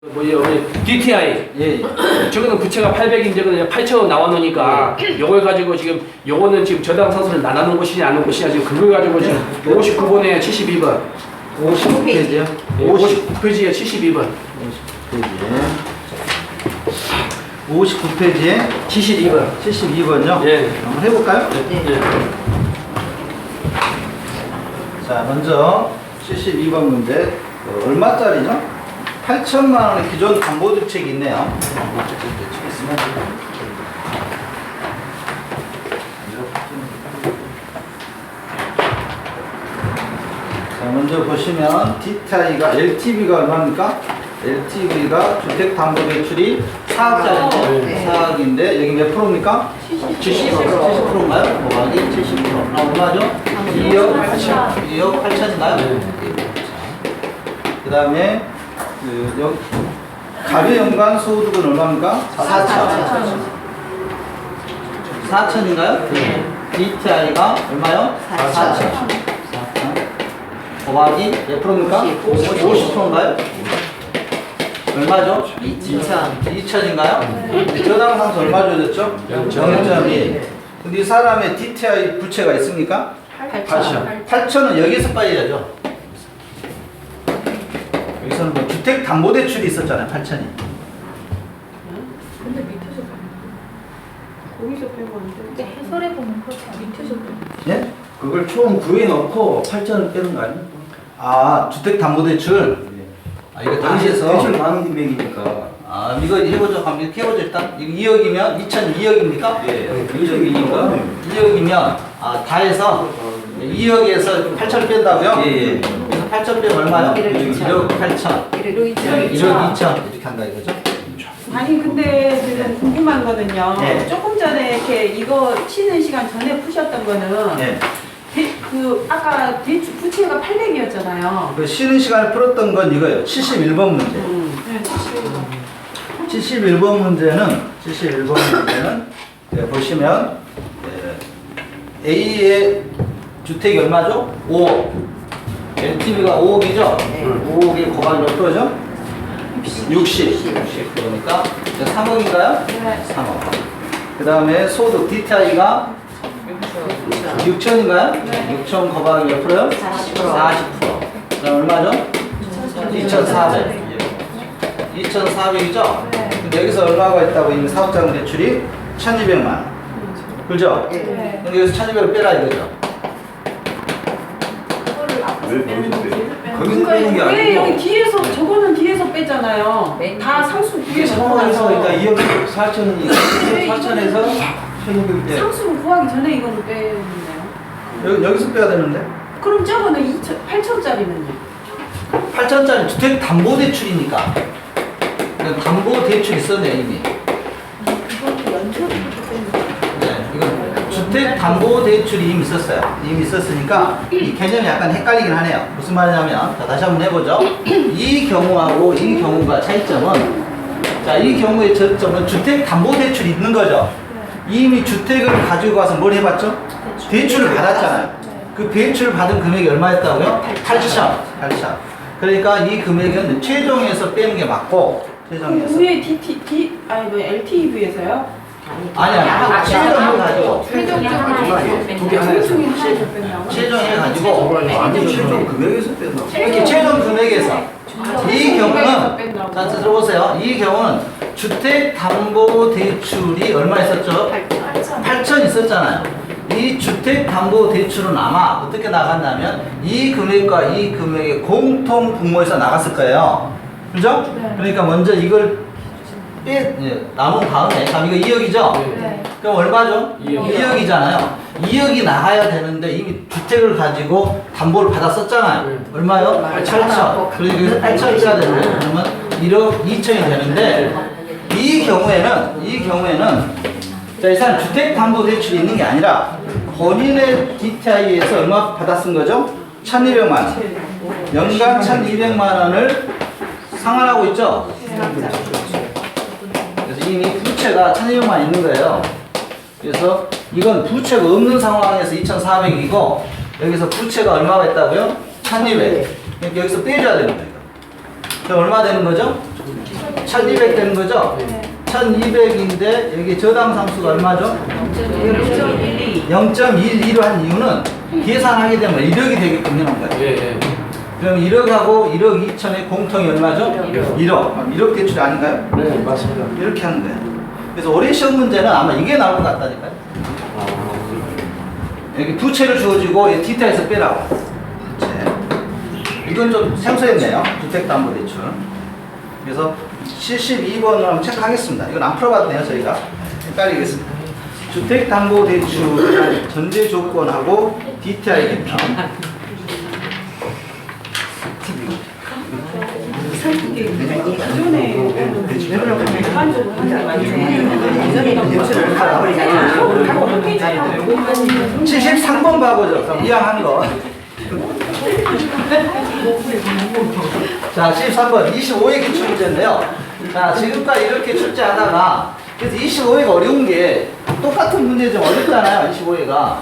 뭐예요? DTI. 예. 저거는 부채가 800인데 저거는 8,000원 나와놓으니까 요걸 가지고 지금 요거는 지금 저당 상수를 나누는 것이냐 안 하는 것이냐 지금 그걸 가지고 지금 59번에 72번. 59페이지요? 59페이지에 72번. 59페이지에 72번. 72번요? 예. 한번 해볼까요? 예. 자, 먼저 72번 문제. 얼마짜리죠? 8천만 원의 기존 담보대책이 있네요. 자, 먼저 보시면 DTI가 LTV가 얼마입니까? LTV가 주택담보대출이 4억짜리인데 4억인데 여기 몇 프로입니까? 70%인가요? 곱하기 70%. 얼마죠? 2억 8천. 2억 8천인가요? 그 다음에 가계 연간 소득은 얼마입니까? 4천. 4천인가요? 네. DTI가 얼마요? 4천. 곱하기 몇 프로입니까? 50%인가요? 얼마죠? 2천인가요? 저당 상수 얼마 줘졌죠? 0.1. 근데 이 사람의 DTI 부채가 있습니까? 8천. 8천은 여기서 빠져야죠. 여기서는 뭐 주택담보대출이 있었잖아요. 8천이. 근데 밑에서 거기서 빼면 안 돼. 근데 해설해 보면 그렇게 밑에서 빼. 예? 그걸 총 구해 넣고 8천을 빼는 거 아니에요? 아, 주택담보대출. 아, 이거 당시에서. 대출 많은 금액이니까. 아, 이거 해보죠. 한번 이렇게 해보죠. 일단. 이거 2억이면 2002억입니까? 예. 그쪽이니까. 2억이면, 아, 다 해서 2억에서 8천 뺀다고요? 예, 예. 그래서 8천 빼면 얼마요? 1억 8천. 1억 2천. 이렇게 한다 이거죠? 아니 근데 지금 궁금한 거는요. 네. 조금 전에 이렇게 이거 쉬는 시간 전에 푸셨던 거는 예. 그 아까 대출 부채가 800이었잖아요. 그 쉬는 시간에 풀었던 건 이거예요. 71번 문제. 네, 71번 문제는 보시면 A의 주택이 얼마죠? 5억. LTV가 5억이죠? 5억이 곱하기 몇 프로죠? 60. 그러니까 3억인가요? 네. 3억. 그 다음에 소득 DTI가 6천인가요? 네. 6천 곱하기 몇 프로요? 40%. 그럼 얼마죠? 2,400. 2,400이죠? 네. 근데 여기서 얼마가 있다고 이미 사업자금 대출이 1,200만 원. 그죠? 네. 근데 여기서 1,200을 빼라 이거죠? 그거를 앞에서 왜 빼는 거기서 거지. 빼? 거기서 빼는 게 왜 아니고. 여기 뒤에서 저거는 뒤에서 빼잖아요. 다 상수 뒤에서 상황에서 구하죠. 일단 2억 4천이 4천에서 1,200일 때. 상수를 구하기 전에 이거는 빼는데요. 여기서 빼야 되는데? 그럼 저거는 8천짜리는요? 8천짜리 주택담보대출이니까. 그러니까 담보대출 있었네 이미. 이거는 연초부터 빼는 거예요. 네, 이건 주택담보대출이 이미 있었어요. 이미 있었으니까 이 개념이 약간 헷갈리긴 하네요. 무슨 말이냐면 자, 다시 한번 해보죠. 이 경우하고 이 경우가 차이점은 자, 이 경우의 저점은 주택담보대출이 있는 거죠. 이미 주택을 가지고 가서 뭘 해봤죠? 대출을 받았잖아요. 그 대출 받은 금액이 얼마였다고요? 8천. 그러니까 이 금액은 최종에서 빼는 게 맞고 최종에서. 위에 LTV에서요? 아니야. 최종을 가지고. 두개 하나에서. 최종에 가지고. 아니 최종 금액에서 뺀다. 이렇게 최종 금액에서. 이 경우는 자 들어보세요. 이 경우는 주택담보대출이 얼마 있었죠? 8천 있었잖아요. 이 주택담보대출은 아마 어떻게 나갔냐면 이 금액과 이 금액의 공통 분모에서 나갔을 거예요. 그죠? 네. 그러니까 먼저 이걸 남은 다음에 그럼 이거 2억이죠? 네. 그럼 얼마죠? 2억. 2억이잖아요. 2억이 나가야 되는데 이미 주택을 가지고 담보를 받았었잖아요. 네. 얼마요? 8천. 그리고 8천이 돼야 되는데 그러면 1억 2천이 되는데 이 경우에는 자, 이 사람 주택담보대출이 있는 게 아니라 본인의 DTI에서 얼마 받았은 거죠? 1,200만 원. 연간 1,200만 원을 상환하고 있죠? 그래서 이미 부채가 1,200만 원 있는 거예요. 그래서 이건 부채가 없는 상황에서 2,400이고 여기서 부채가 얼마가 있다고요? 1,200. 그러니까 여기서 빼줘야 되는 거예요. 그럼 얼마 되는 거죠? 1200 되는 거죠? 1200인데 여기 저당 상수가 얼마죠? 0.12로 한 이유는 계산하게 되면 1억이 되게끔 해놓은 거예요. 예. 그럼 1억하고 1억 2천의 공통이 얼마죠? 1억. 1억 대출이 아닌가요? 네, 맞습니다. 이렇게 하는 거예요. 그래서 올해 시험 문제는 아마 이게 나올 것 같다니까요. 여기 부채를 주어지고 이 D타에서 빼라고. 부채. 이건 좀 생소했네요. 주택담보대출. 그래서 72번을 한번 체크하겠습니다. 이건 안 풀어봐도 돼요, 저희가. 헷갈리겠습니다. 주택담보대출 전제 조건하고 DTI 개편. 기존에 일반적으로 하는 거 아니에요? 73번 봐보죠. 그럼 이왕한 거. 자, 73번 25회 기출 문제인데요. 자, 지금까지 이렇게 출제하다가 그래서 25회가 어려운 게 똑같은 문제 좀 어렵잖아요. 25회가.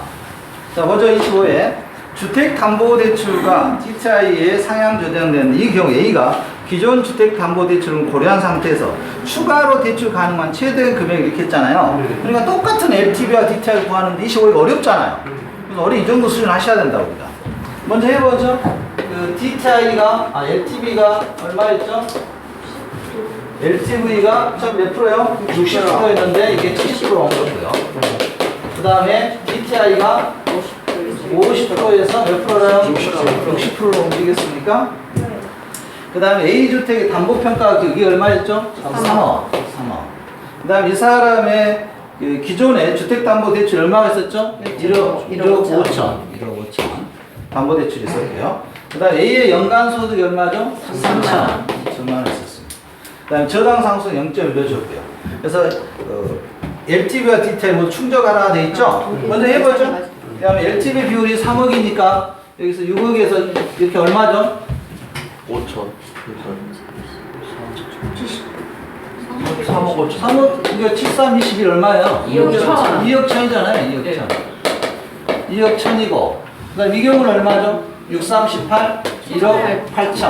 자, 먼저 25회 주택담보대출과 DTI에 상향 조정되는 이 경우 A가 기존 주택담보대출은 고려한 상태에서 추가로 대출 가능한 최대 금액 이렇게 했잖아요. 그러니까 똑같은 LTV와 DTI를 구하는데 25회가 어렵잖아요. 그래서 어려 이 정도 수준 하셔야 된다고 우리가. 먼저 해보죠. 그 DTI가 LTV가 얼마였죠? LTV가 몇 프로요? 60%였는데 이게 70%온 거고요. 그 다음에 DTI가 50%에서 몇 프로랑 60%로 움직였습니까? 그 다음에 A주택의 담보평가 이게 얼마였죠? 3억. 그 다음에 이 사람의 그 기존에 주택담보대출 얼마가 있었죠? 1억 5천. 담보대출이 있었고요. 그 다음에 A의 연간 소득이 얼마죠? 3천 원 있었습니다. 그 다음에 저당상수 0.1로 줬고요. 그래서 LTV와 DTI 뭐 충족하라 돼 있죠? 먼저 해보죠. 그 다음에 LTV 비율이 3억이니까 여기서 6억에서 이렇게 얼마죠? 5천. 3억 5천. 3억, 이거 73, 21 얼마예요? 2억 1천. 2억 천이잖아요. 2억 천. 2억 천이고. 그 다음 이 경우는 얼마죠? 6, 3, 18, 1억 8천.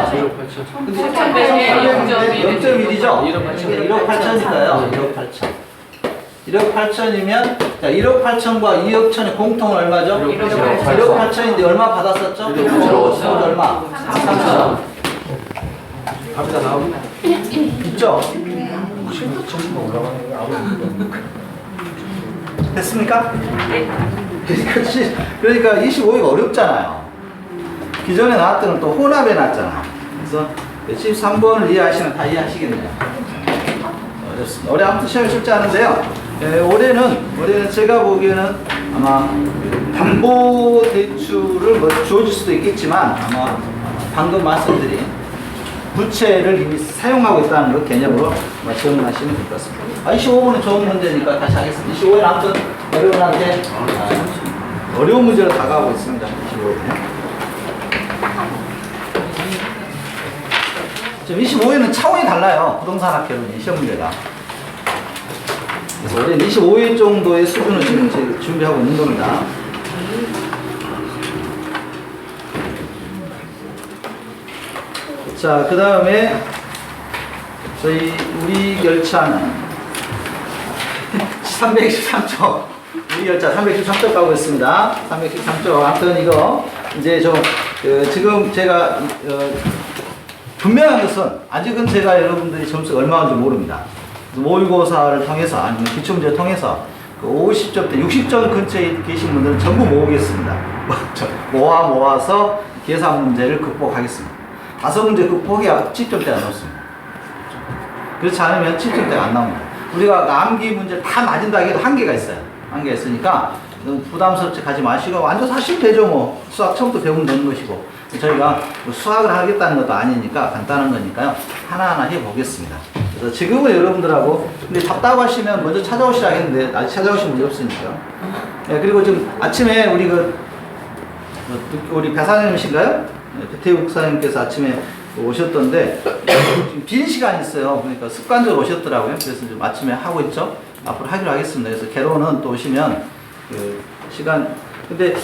0.1이죠? 1억 8천이니까요. 1억 8천. 1억 8천이면, 자, 1억 8천과 2억 천의 공통은 얼마죠? 1억 8천인데 얼마 받았었죠? 1억 얼마? 3천. 갑니다, 나옵니다. 있죠? 됐습니까? 그러니까 25위가 어렵잖아요. 기존에 나왔던 건 또 혼합에 나왔잖아. 그래서 13번을 이해하시면 다 이해하시겠네요. 어렵습니다. 올해 아무튼 시험에 출제하는데요. 올해는 제가 보기에는 아마 담보대출을 뭐 주어질 수도 있겠지만 아마 방금 말씀드린 부채를 이미 사용하고 있다는 것 개념으로 기억하시면 될 것 같습니다. 25번은 좋은 문제니까 다시 하겠습니다. 25번은 아무튼 여러분한테 어려운 문제로 다가오고 있습니다. 25번에. 지금 25회는 차원이 달라요. 부동산 학교는 시험 문제가. 그래서 올해 25회 정도의 수준을 지금 준비하고 있는 겁니다. 자, 그 다음에 우리 열차는 313쪽 우리 열차 313쪽 가고 있습니다. 313쪽. 아무튼 이거 이제 지금 제가 분명한 것은 아직은 제가 여러분들이 점수가 얼마 온지 모릅니다. 모의고사를 통해서 아니면 기출문제를 통해서 그 50점 대 60점 근처에 계신 분들은 전부 모으겠습니다. 모아서 계산 문제를 극복하겠습니다. 5문제 극복해야 7점대가 나왔습니다. 그렇지 않으면 7점대가 안 나옵니다. 우리가 암기 문제 다 맞은다 해도 한계가 있어요. 한계가 있으니까 부담스럽지 가지 마시고 완전 사실 되죠. 뭐 수학 처음부터 배우면 되는 것이고 저희가 뭐 수학을 하겠다는 것도 아니니까 간단한 거니까요. 하나하나 해보겠습니다. 그래서 지금은 여러분들하고 근데 답답하시면 먼저 찾아오시라 했는데 아직 찾아오신 분이 없으니까. 네, 그리고 지금 아침에 우리 배사님이신가요? 배태욱 사장님께서 아침에 오셨던데 지금 빈 시간이 있어요. 그러니까 습관적으로 오셨더라고요. 그래서 좀 아침에 하고 있죠. 앞으로 하기로 하겠습니다. 그래서 개론은 또 오시면 그 시간 근데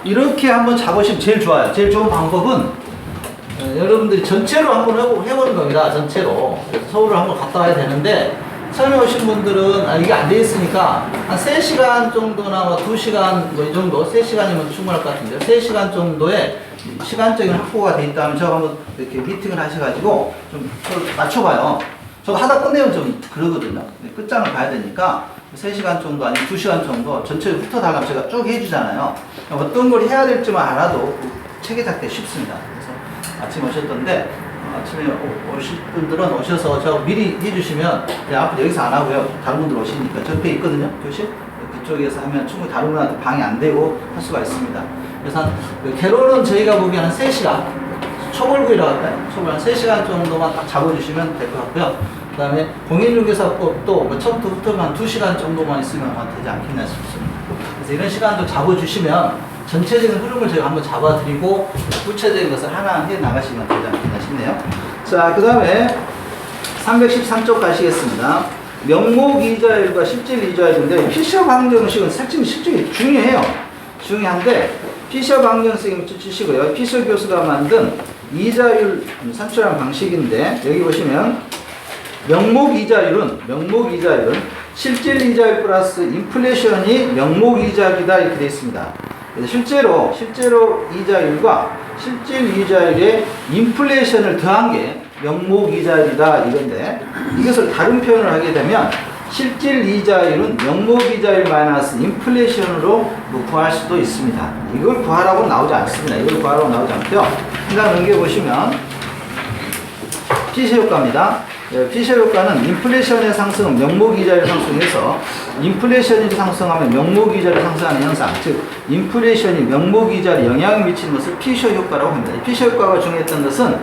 이렇게 한번 잡으시면 제일 좋아요. 제일 좋은 방법은 여러분들이 전체로 한번 해보는 겁니다. 전체로. 그래서 서울을 한번 갔다 와야 되는데 처음에 오신 분들은 이게 안 돼 있으니까 한 3시간 정도나 뭐 2시간 뭐 이 정도 3시간이면 충분할 것 같은데요. 3시간 정도의 시간적인 확보가 돼 있다면 저거 한번 이렇게 미팅을 하셔가지고 좀 서로 맞춰봐요. 저거 하다 끝내면 좀 그러거든요. 끝장을 봐야 되니까 3시간 정도 아니면 2시간 정도 전체를 훑어달라면 제가 쭉 해주잖아요. 어떤 걸 해야 될지만 알아도 체계 잡기 쉽습니다. 그래서 아침에 오셨던데 아침에 오실 분들은 오셔서 저 미리 해주시면 앞으로 여기서 안 하고요. 다른 분들 오시니까 저 옆에 있거든요. 교실 그쪽에서 하면 충분히 다른 분한테 방해 안 되고 할 수가 있습니다. 그래서 개론은 저희가 보기에는 한 3시간 초벌구이라고 할까요? 초벌 한 3시간 정도만 딱 잡아주시면 될 것 같고요. 그 다음에 공인중개사법도 뭐 처음부터 훑으면 한 2시간 정도만 있으면 되지 않겠나 싶습니다. 그래서 이런 시간도 잡아주시면 전체적인 흐름을 저희가 한번 잡아드리고 구체적인 것을 하나 해 나가시면 되지 않겠나 싶네요. 자, 그 다음에 313쪽 가시겠습니다. 명목이자율과 실질이자율인데 피셔 방정식은 실질이 중요해요. 중요한데 피셔 방정식을 치시고요. 피셔 교수가 만든 이자율 산출하는 방식인데 여기 보시면 명목이자율은 실질이자율 플러스 인플레이션이 명목이자율이다 이렇게 되어 있습니다. 실제로 이자율과 실질 이자율에 인플레이션을 더한 게 명목이자율이다 이건데 이것을 다른 표현을 하게 되면 실질 이자율은 명목이자율 마이너스 인플레이션으로 구할 수도 있습니다. 이걸 구하라고 나오지 않습니다. 이걸 구하라고 나오지 않고요. 일단 넘겨보시면 피셔 효과입니다. 피셔 효과는 인플레이션의 상승은 명목이자율 상승해서 인플레이션이 상승하면 명목이자율이 상승하는 현상, 즉 인플레이션이 명목이자율에 영향을 미치는 것을 피셔 효과라고 합니다. 이 피셔 효과가 중요했던 것은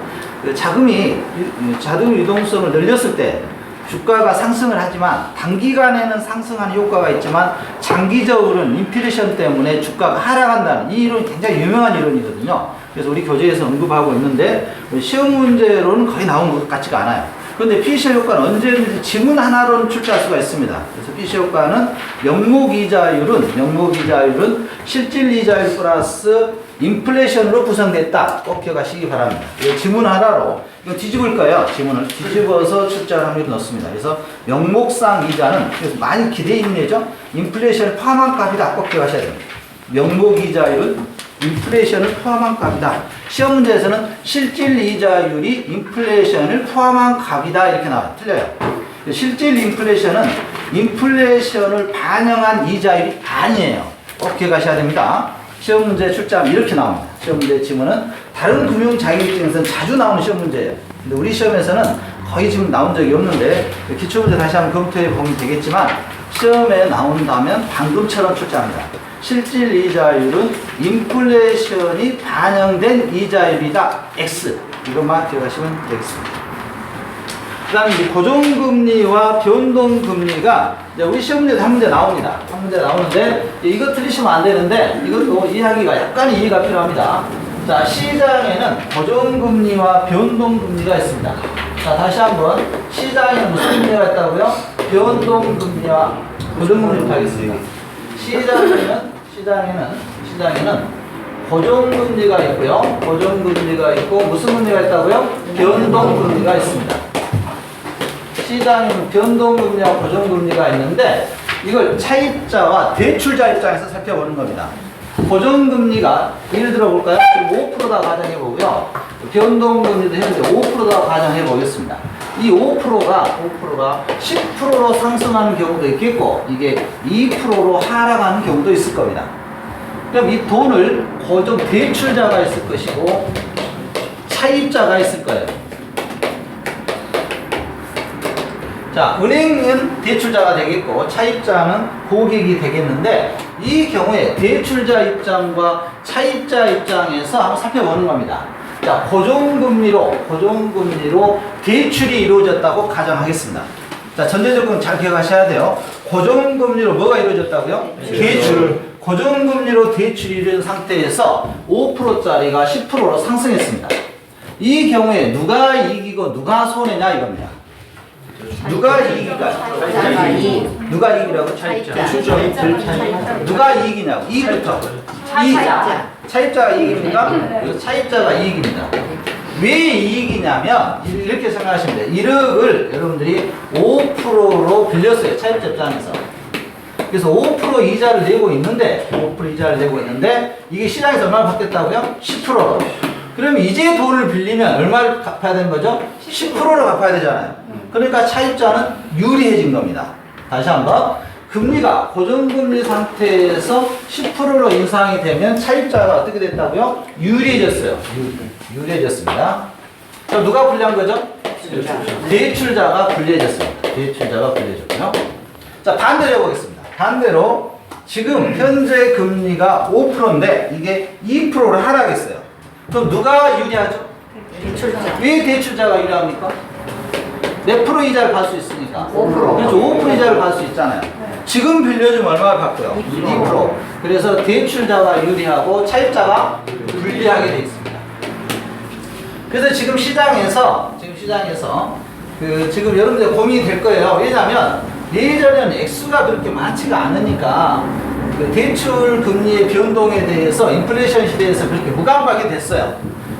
자금 유동성을 늘렸을 때 주가가 상승을 하지만 단기간에는 상승하는 효과가 있지만 장기적으로는 인플레이션 때문에 주가가 하락한다는 이 이론이 굉장히 유명한 이론이거든요. 그래서 우리 교재에서 언급하고 있는데 시험 문제로는 거의 나온 것 같지가 않아요. 그런데 피셔 효과는 언제든지 지문 하나로는 출제할 수가 있습니다. 그래서 피셔 효과는 명목이자율은 실질이자율 플러스 인플레이션으로 구성됐다. 꼭 기억하시기 바랍니다. 이 지문 하나로 이거 뒤집을 거예요. 지문을 뒤집어서 출제할 확률을 넣습니다. 그래서 명목상 이자는 그래서 많이 기대해 있는 예죠. 인플레이션을 포함한 값이다. 꼭 기억하셔야 됩니다. 명목이자율은 인플레이션을 포함한 값이다. 시험 문제에서는 실질 이자율이 인플레이션을 포함한 값이다 이렇게 나와요. 틀려요. 실질 인플레이션은 인플레이션을 반영한 이자율이 아니에요. 꼭 기억하셔야 됩니다. 시험 문제 출제하면 이렇게 나옵니다. 시험 문제 지문은 다른 금융 자격증에서는 자주 나오는 시험 문제예요. 근데 우리 시험에서는 거의 지금 나온 적이 없는데 기출 문제 다시 한번 검토해 보면 되겠지만 시험에 나온다면 방금처럼 출제합니다. 실질 이자율은 인플레이션이 반영된 이자율이다. X. 이것만 기억하시면 되겠습니다. 그 다음에 고정금리와 변동금리가 우리 시험 문제도 한 문제 나옵니다. 한 문제 나오는데 이거 틀리시면 안 되는데 이것도 이해하기가 약간 이해가 필요합니다. 자, 시장에는 고정금리와 변동금리가 있습니다. 자, 다시 한번 시장에는 무슨 금리가 있다고요? 변동금리와 고정금리부터 하겠습니다. 시장에는 고정금리가 있고요. 고정금리가 있고 무슨 금리가 있다고요? 변동금리가 있습니다. 시장에는 변동금리와 고정금리가 있는데 이걸 차입자와 대출자 입장에서 살펴보는 겁니다. 고정금리가 예를 들어 볼까요? 지금 5%다 가정해 보고요. 변동금리도 현재 5%다 가정해 보겠습니다. 이 5%가 10%로 상승하는 경우도 있겠고 이게 2%로 하락하는 경우도 있을 겁니다. 그럼 이 돈을 고정 대출자가 있을 것이고 차입자가 있을 거예요. 자, 은행은 대출자가 되겠고 차입자는 고객이 되겠는데 이 경우에 대출자 입장과 차입자 입장에서 한번 살펴보는 겁니다. 자, 고정금리로 대출이 이루어졌다고 가정하겠습니다. 자, 전제조건 잘 기억하셔야 돼요. 고정금리로 뭐가 이루어졌다고요? 대출. 고정금리로 대출이 이루어진 상태에서 5%짜리가 10%로 상승했습니다. 이 경우에 누가 이기고 누가 손해냐 이겁니다. 누가 이기가? 누가 이기라고? 차입자. 누가 이기냐고? 이익부터. 차입자가 이익입니까? 차입자가 이익입니다. 왜 이익이냐면 이렇게 생각하시면 돼요. 1억을 여러분들이 5%로 빌렸어요. 차입자 입장에서. 그래서 5% 이자를 내고 있는데 5% 이자를 내고 있는데 이게 시장에서 얼마를 받겠다고요? 10%로. 그러면 이제 돈을 빌리면 얼마를 갚아야 되는 거죠? 10%를 갚아야 되잖아요. 그러니까 차입자는 유리해진 겁니다. 다시 한번 금리가 고정금리 상태에서 10%로 인상이 되면 차입자가 어떻게 됐다고요? 유리해졌어요. 유리해졌습니다. 자, 누가 불리한 거죠? 대출자가 불리해졌어요. 대출자가 불리해졌고요. 자, 반대로 해보겠습니다. 반대로 지금 현재 금리가 5%인데 이게 2%를 하락했어요. 그럼 누가 유리하죠? 대출자. 왜 대출자가 유리합니까? 몇 프로 이자를 받을 수 있으니까? 5%. 그렇죠. 5% 이자를 받을 수 있잖아요. 지금 빌려주면 얼마를 받고요? 2%. 그래서 대출자가 유리하고 차입자가 불리하게 돼 있습니다. 그래서 지금 시장에서 지금 여러분들 고민이 될 거예요. 왜냐하면 예전에는 액수가 그렇게 많지가 않으니까 그 대출 금리의 변동에 대해서 인플레이션 시대에서 그렇게 무감각이 됐어요.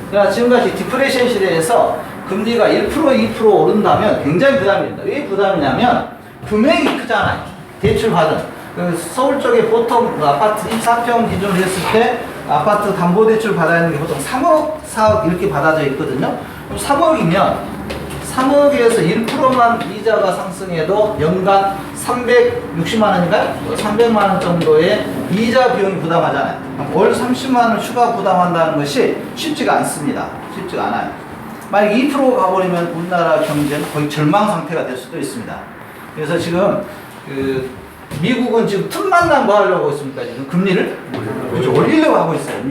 그러나 지금같이 디플레이션 시대에서 금리가 1%, 2% 오른다면 굉장히 부담입니다. 왜 부담이냐면 금액이 크잖아요. 대출 받은. 그 서울 쪽에 보통 그 아파트 24평 기준으로 했을 때 아파트 담보대출 받아야 하는 게 보통 3억, 4억 이렇게 받아져 있거든요. 그럼 3억이면 3억에서 1%만 이자가 상승해도 연간 360만 원인가요? 300만 원 정도의 이자 비용이 부담하잖아요. 월 30만 원 추가 부담한다는 것이 쉽지가 않습니다. 쉽지가 않아요. 만약 2% 가버리면 우리나라 경제는 거의 절망 상태가 될 수도 있습니다. 그래서 지금 미국은 지금 틈만 나면 뭐 하려고 있습니까? 지금 금리를 그렇죠. 올리려고 하고 있어요.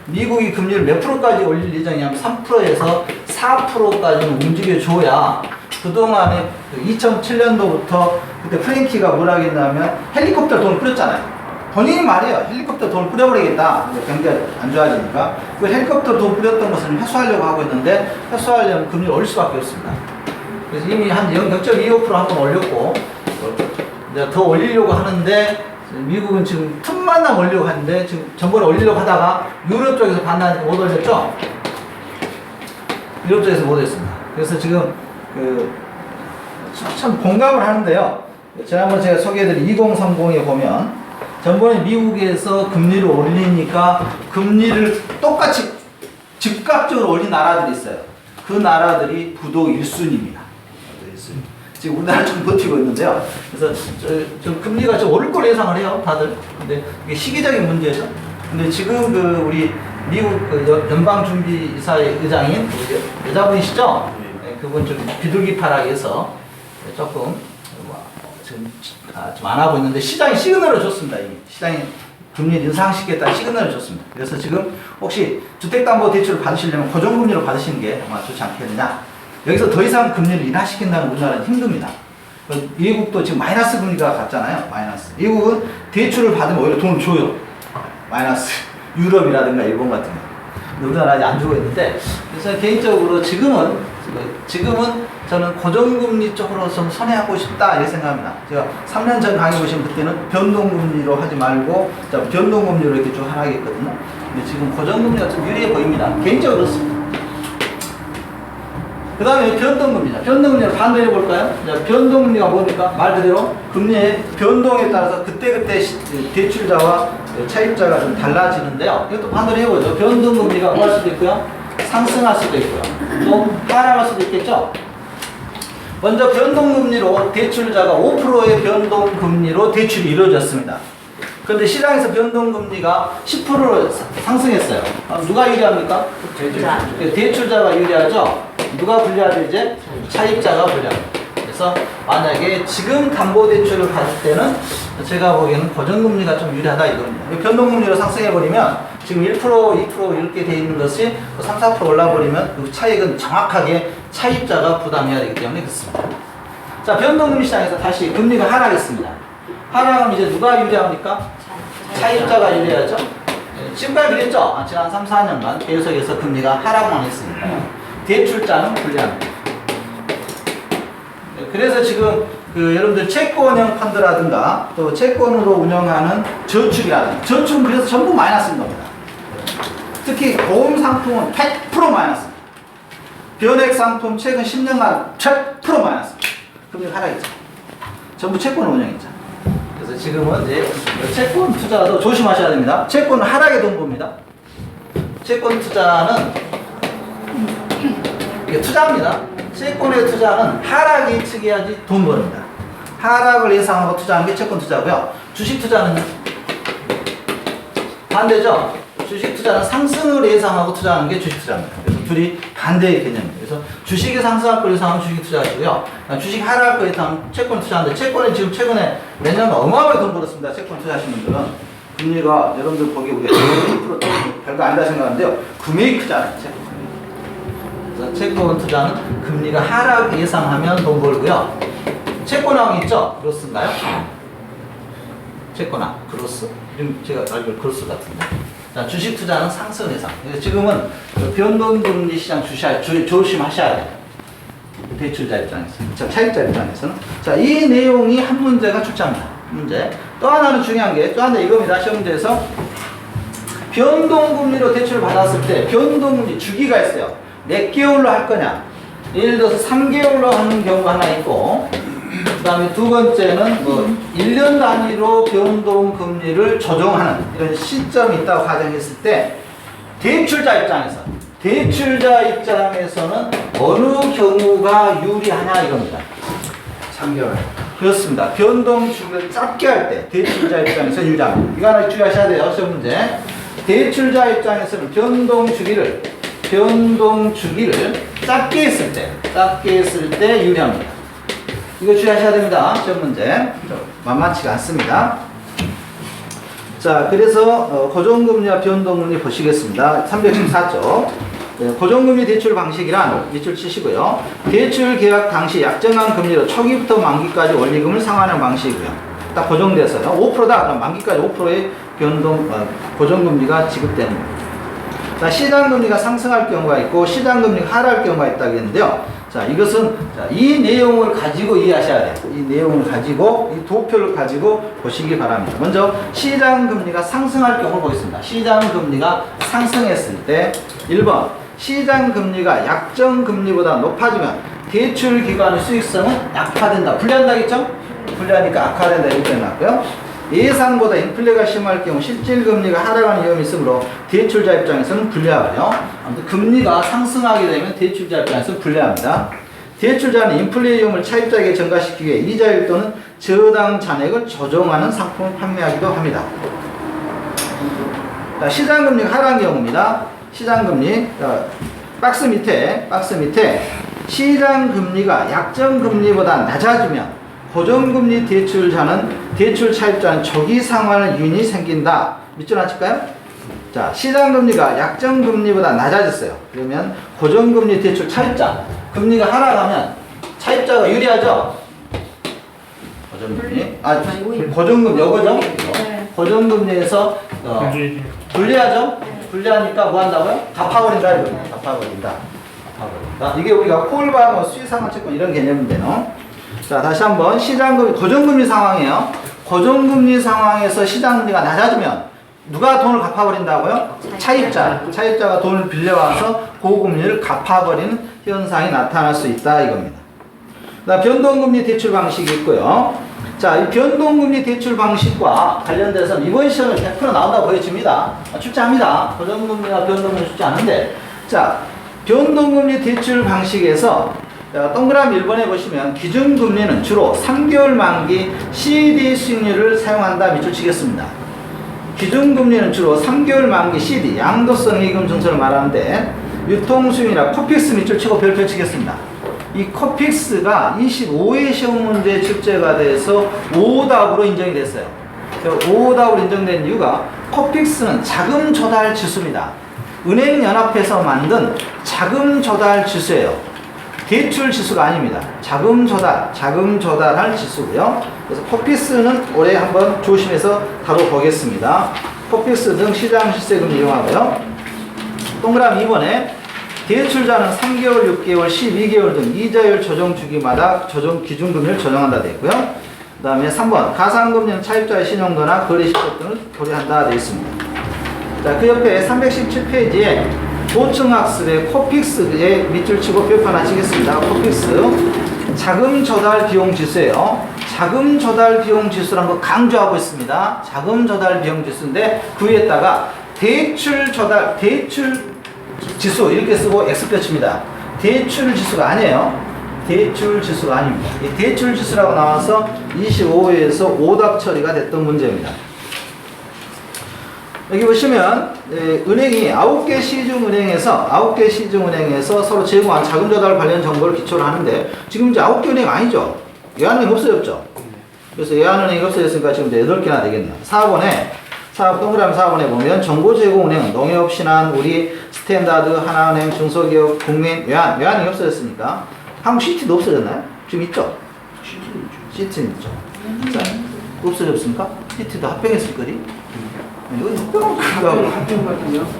미국이 금리를 몇 프로까지 올릴 예정이냐면 3%에서 4%까지는 움직여줘야 그동안에 2007년도부터 그때 프랭키가 뭐라 했냐면 헬리콥터 돈을 뿌렸잖아요. 본인이 말이에요. 헬리콥터 돈을 뿌려버리겠다. 경기가 안 좋아지니까. 그 헬리콥터 돈 뿌렸던 것을 회수하려고 하고 있는데 회수하려면 금리를 올릴 수밖에 없습니다. 그래서 이미 한 0.25% 한번 올렸고 이제 더 올리려고 하는데 미국은 지금 틈만 나면 올리려고 하는데 지금 전번에 올리려고 하다가 유럽 쪽에서 반나니까 못 올렸죠? 유럽 쪽에서 못 올렸습니다. 그래서 지금 참 공감을 하는데요. 지난번에 제가 소개해드린 2030에 보면 전번에 미국에서 금리를 올리니까 금리를 똑같이 즉각적으로 올린 나라들이 있어요. 그 나라들이 부도 1순위입니다. 지금 우리나라 좀 버티고 있는데요. 그래서 좀 금리가 좀 오를 걸 예상을 해요, 다들. 근데 이게 시기적인 문제죠. 근데 지금 우리 미국 연방준비이사의 의장인 여자분이시죠? 네, 그분 좀 비둘기파라고 해서 조금 지금 좀 안 하고 있는데 시장이 시그널을 줬습니다. 이미 시장이 금리를 인상시키겠다는 시그널을 줬습니다. 그래서 지금 혹시 주택담보대출을 받으시려면 고정금리로 받으시는 게 아마 좋지 않겠느냐. 여기서 더 이상 금리를 인하시킨다는 우리나라는 힘듭니다. 미국도 지금 마이너스 금리가 갔잖아요. 마이너스. 미국은 대출을 받으면 오히려 돈을 줘요. 마이너스. 유럽이라든가 일본 같은 거. 우리나라 아직 안 주고 있는데, 그래서 개인적으로 지금은 저는 고정금리 쪽으로 좀 선회하고 싶다 이렇게 생각합니다. 제가 3년 전 강의 보시면 그때는 변동금리로 하지 말고 변동금리로 이렇게 쭉 하라겠거든요. 근데 지금 고정금리가 좀 유리해 보입니다. 개인적으로 그렇습니다. 그 다음에 변동금리죠. 변동금리를 반대로 해볼까요? 변동금리가 뭡니까? 말 그대로 금리의 변동에 따라서 그때그때 대출자와 차입자가 좀 달라지는데요. 이것도 반대로 해보죠. 변동금리가 뭐 할 수도 있고요. 상승할 수도 있고요. 또 하락할 수도 있겠죠. 먼저 변동금리로 대출자가 5%의 변동금리로 대출이 이루어졌습니다. 그런데 시장에서 변동금리가 10%로 상승했어요. 누가 유리합니까? 대출자가 유리하죠. 누가 불리하죠 이제? 차입자가 불리합니다. 그래서 만약에 지금 담보대출을 받을 때는 제가 보기에는 고정금리가 좀 유리하다 이겁니다. 변동금리로 상승해버리면 지금 1%, 2% 이렇게 돼 있는 것이 3, 4% 올라버리면 그 차익은 정확하게 차입자가 부담해야 되기 때문에 그렇습니다. 자, 변동금리 시장에서 다시 금리가 하락했습니다. 하락하면 이제 누가 유리합니까? 차입자가 유리하죠? 지금까지 그랬죠? 지난 3, 4년간 계속해서 금리가 하락만 했습니다. 대출자는 불리합니다. 그래서 지금 여러분들 채권형 펀드라든가 또 채권으로 운영하는 저축이라든가 저축은 그래서 전부 마이너스인 겁니다. 특히 보험 상품은 100% 마이너스입니다. 변액 상품 최근 10년간 100% 마이너스. 금리 하락이죠. 전부 채권 운영이죠. 그래서 지금은 이제 채권 투자도 조심하셔야 됩니다. 채권은 하락의 동보입니다. 채권 투자는 이게 투자입니다. 채권의 투자는 하락이 측해야지 돈 벌입니다. 하락을 예상하고 투자하는 게 채권 투자고요. 주식 투자는요? 반대죠. 주식 투자는 상승을 예상하고 투자하는 게 주식 투자입니다. 그래서 둘이 반대의 개념입니다. 그래서 주식이 상승할 걸 예상하면 주식 투자하시고요. 주식 하락할 걸 예상하면 채권 투자하는데 채권이 지금 최근에 매년 어마어마하게 돈 벌었습니다. 채권 투자하시는 분들은. 금리가 여러분들 보기 우리가 1% 별거 아니다 생각하는데요. 금액이 크잖아요. 채권. 그래서 채권 투자는 금리가 하락 예상하면 돈 벌고요. 채권왕 있죠? 그렇습니까요? 채권왕, 그로스? 이름 제가 알기로 그로스 같은데. 자, 주식 투자는 상승 예상. 그래서 지금은 변동금리 시장 조심하셔야 돼요. 대출자 입장에서. 자, 차익자 입장에서는. 자, 이 내용이 한 문제가 출제합니다. 문제. 또 하나는 중요한 게, 또 하나 이겁니다. 시험 문제에서. 변동금리로 대출을 받았을 때, 변동금리 주기가 있어요. 몇 개월로 할 거냐. 예를 들어서 3개월로 하는 경우가 하나 있고, 그 다음에 두 번째는 뭐 1년 단위로 변동금리를 조정하는 이런 시점이 있다고 가정했을 때 대출자 입장에서는 어느 경우가 유리하냐 이겁니다. 3개월. 그렇습니다. 변동 주기를 짧게 할 때 대출자 입장에서 유리합니다. 이거 하나 주의하셔야 돼요. 시험 문제. 대출자 입장에서는 변동 주기를 짧게 했을 때 유리합니다. 이거 주의하셔야 됩니다. 시험 문제. 만만치가 않습니다. 자, 그래서 고정금리와 변동금리 보시겠습니다. 314쪽. 고정금리 대출 방식이란 밑줄 치시고요. 대출 계약 당시 약정한 금리로 초기부터 만기까지 원리금을 상환하는 방식이고요. 딱 고정돼서요. 5%다. 그럼 만기까지 5%의 고정금리가 지급됩니다. 자, 시장금리가 상승할 경우가 있고 시장금리가 하락할 경우가 있다고 했는데요. 자, 이것은 이 내용을 가지고 이해하셔야 돼요. 이 내용을 가지고, 이 도표를 가지고 보시기 바랍니다. 먼저 시장금리가 상승할 경우를 보겠습니다. 시장금리가 상승했을 때 1번 시장금리가 약정금리보다 높아지면 대출기관의 수익성은 약화된다. 불리한다겠죠? 불리하니까 악화된다 이렇게 해놨고요. 예상보다 인플레가 심할 경우 실질금리가 하락하는 위험이 있으므로 대출자 입장에서는 불리하고요. 아무튼 금리가 상승하게 되면 대출자 입장에서는 불리합니다. 대출자는 인플레 위험을 차입자에게 전가시키기 위해 이자율 또는 저당 잔액을 조정하는 상품을 판매하기도 합니다. 자, 시장금리가 하락한 경우입니다. 시장금리 박스 밑에 시장금리가 약정금리보다 낮아지면 고정금리 대출 차입자는 조기 상환의 유인이 생긴다. 밑줄 하실까요? 자, 시장금리가 약정금리보다 낮아졌어요. 그러면 고정금리 대출 차입자 금리가 하락하면 차입자가 유리하죠? 고정금리 요거죠? 고정금리에서 불리하죠? 불리하니까 뭐 한다고요? 갚아버린다 이거예요. 갚아버린다. 이게 우리가 콜바, 수익상환채권 이런 개념인데요. 자, 다시 한번 시장금리, 고정금리 상황이에요. 고정금리 상황에서 시장금리가 낮아지면 누가 돈을 갚아버린다고요? 차입자가 돈을 빌려와서 고금리를 갚아버리는 현상이 나타날 수 있다 이겁니다. 변동금리 대출 방식이 있고요. 자, 이 변동금리 대출 방식과 관련돼서 이번 시험에 100% 나온다고 보여집니다. 출제합니다. 고정금리와 변동금리 출제하는데, 자, 변동금리 대출 방식에서 동그라미 1번에 보시면 기준금리는 주로 3개월 만기 CD 수익률을 사용한다 밑줄 치겠습니다. 기준금리는 주로 3개월 만기 CD 양도성 예금 증서를 말하는데 유통수익이나 코픽스 밑줄 치고 별표 치겠습니다. 이 코픽스가 25회 시험 문제 출제가 돼서 5답으로 인정이 됐어요. 5답으로 인정된 이유가 코픽스는 자금 조달 지수입니다. 은행연합회에서 만든 자금 조달 지수예요. 대출 지수가 아닙니다. 자금 조달할 지수고요. 그래서 코픽스는 올해 한번 조심해서 다뤄보겠습니다. 코픽스 등 시장 실세금 이용하고요. 동그라미 2번에 대출자는 3개월, 6개월, 12개월 등 이자율 조정 주기마다 기준금리를 조정한다 되어 있고요. 그 다음에 3번 가상금리는 차입자의 신용도나 거래 실적 등을 고려한다 되어 있습니다. 자, 그 옆에 317페이지에 보충학습의 코픽스에 밑줄 치고 표현하시겠습니다. 코픽스. 자금 조달 비용 지수예요. 자금 조달 비용 지수라는 거 강조하고 있습니다. 자금 조달 비용 지수인데 그 위에다가 대출 조달, 대출 지수 이렇게 쓰고 X표 칩니다. 대출 지수가 아니에요. 대출 지수가 아닙니다. 이 대출 지수라고 나와서 25회에서 오답 처리가 됐던 문제입니다. 여기 보시면 은행이 9개 시중은행에서 서로 제공한 자금 조달 관련 정보를 기초로 하는데 지금 이제 9개 은행 아니죠? 외환은행 없어졌죠? 그래서 외환은행이 없어졌으니까 지금 이제 8개나 되겠네요. 4번에 동그라미 4번에 보면 정보 제공 은행은 농협, 신한, 우리, 스탠다드, 하나은행, 중소기업, 국민, 외환이 없어졌으니까 한국 시티도 없어졌나요? 지금 있죠? 시티는 있죠. 자, 없어졌습니까? 시티도 합병했을 거리? 이거 합병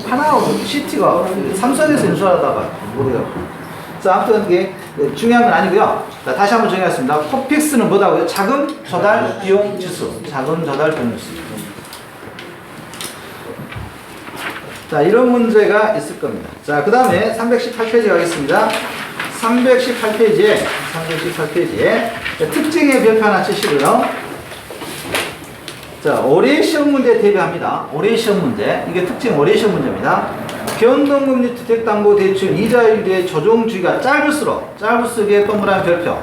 하나하고 시티가 삼성에서 인수하다가 모르겠어요. 자, 아무튼 이게 중요한 건 아니고요. 자, 다시 한번 정리하겠습니다. 코픽스는 뭐다고요? 자금 조달 비용 지수. 자금 조달 비용 지수. 자, 이런 문제가 있을 겁니다. 자, 그 다음에 318페이지 가겠습니다. 318페이지에 특징의 별표 하나 치시고요. 자, 올해 시험 문제 대비합니다. 올해 시험 문제. 이게 특징 올해 시험 문제입니다. 변동금리 주택담보대출 이자율의 조정주기가 짧을수록 동그라미 별표.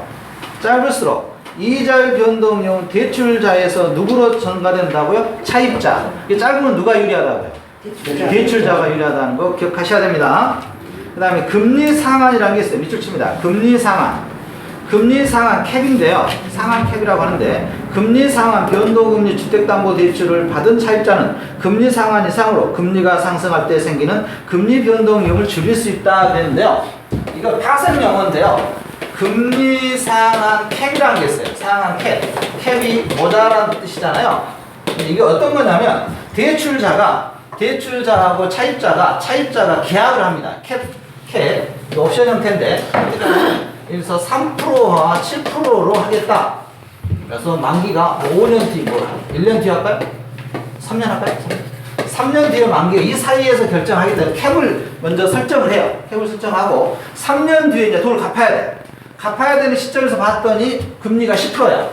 짧을수록 이자율 변동률 대출자에서 누구로 전가된다고요? 차입자. 이게 짧으면 누가 유리하다고요? 대출자가 유리하다는 거 기억하셔야 됩니다. 그 다음에 금리 상한이라는 게 있어요. 밑줄 칩니다. 금리 상한 캡인데요. 상한 캡이라고 하는데 금리 상한 변동금리 주택담보대출을 받은 차입자는 금리 상한 이상으로 금리가 상승할 때 생기는 금리 변동률을 줄일 수 있다 그랬는데요. 이거 파생 용어인데요. 금리 상한 캡이라는 게 있어요. 상한 캡이 모자라는 뜻이잖아요. 이게 어떤 거냐면 대출자하고 차입자가 계약을 합니다. 캡 옵션 형태인데 그래서 3%와 7%로 하겠다. 그래서 만기가 5년 뒤, 1년 뒤 할까요? 3년 할까요? 3년 뒤에 만기가 이 사이에서 결정하게 되면 캡을 먼저 설정을 해요. 캡을 설정하고 3년 뒤에 이제 돈을 갚아야 돼. 갚아야 되는 시점에서 봤더니 금리가 10%야.